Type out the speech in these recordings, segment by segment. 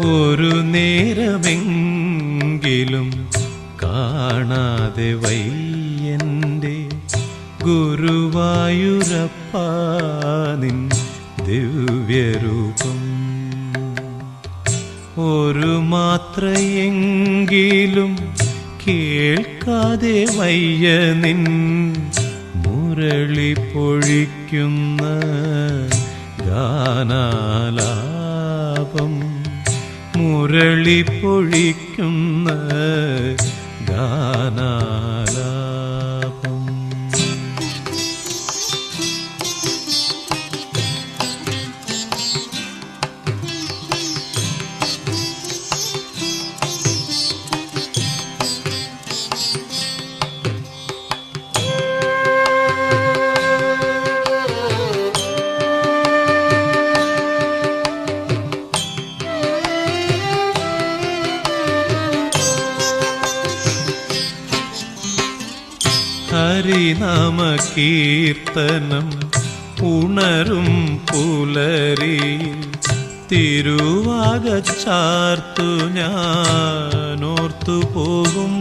ഒരു നേരമെങ്കിലും കാണാതെ വയ്യന്റെ ഗുരുവായൂരപ്പാ നിൻ ദിവ്യരൂപം. ഒരു മാത്രയെങ്കിലും കേൾക്കാതെ വയ്യ നിൻ മുരളി പൊഴിക്കുന്ന ഗാനാലാപം. മുരളി പൊഴിക്കുന്ന ഗാനാലാപം. ഹരിനാമ കീർത്തനം ഉണരും പുലരിയിൽ തിരുവാകച്ചാർത്തു ഞാനോർത്തു പോകും.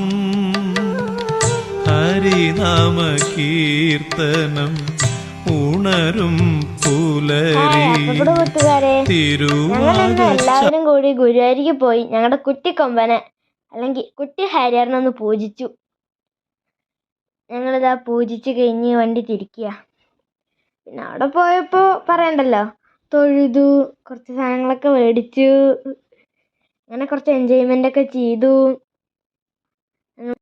ഹരിനാമ കീർത്തനം ഉണരും പുലരിയിൽ എല്ലാവരും കൂടി ഗുരുവായൂരിക്ക് പോയി ഞങ്ങളുടെ കുട്ടിക്കൊമ്പനെ അല്ലെങ്കിൽ കുട്ടി ഹരിഹരനൊന്ന് പൂജിച്ചു. ഞങ്ങളിതാ പൂജിച്ച് കഴിഞ്ഞ് വണ്ടി തിരിക്കുക. പിന്നെ അവിടെ പോയപ്പോൾ പറയണ്ടല്ലോ, തൊഴുതു, കുറച്ച് സാധനങ്ങളൊക്കെ മേടിച്ചു, അങ്ങനെ കുറച്ച് എൻജോയ്മെൻ്റ് ഒക്കെ ചെയ്തു.